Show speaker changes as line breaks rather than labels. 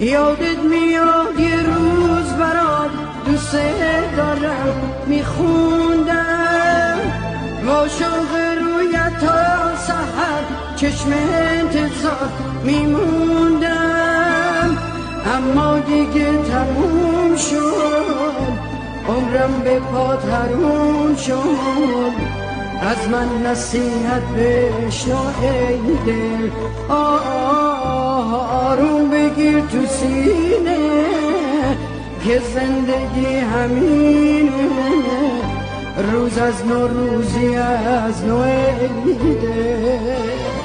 یادت میاد یه روز برات دوست دارم میخوندم عاشق رویت تا سحر چشم انتظار میموندم اما دیگه تموم شد عمرم به پات حروم شد از من نصیحت بشنو ای دل آروم بگیر تو سینه که زندگی همینه روز از نو روزی از نو ای دل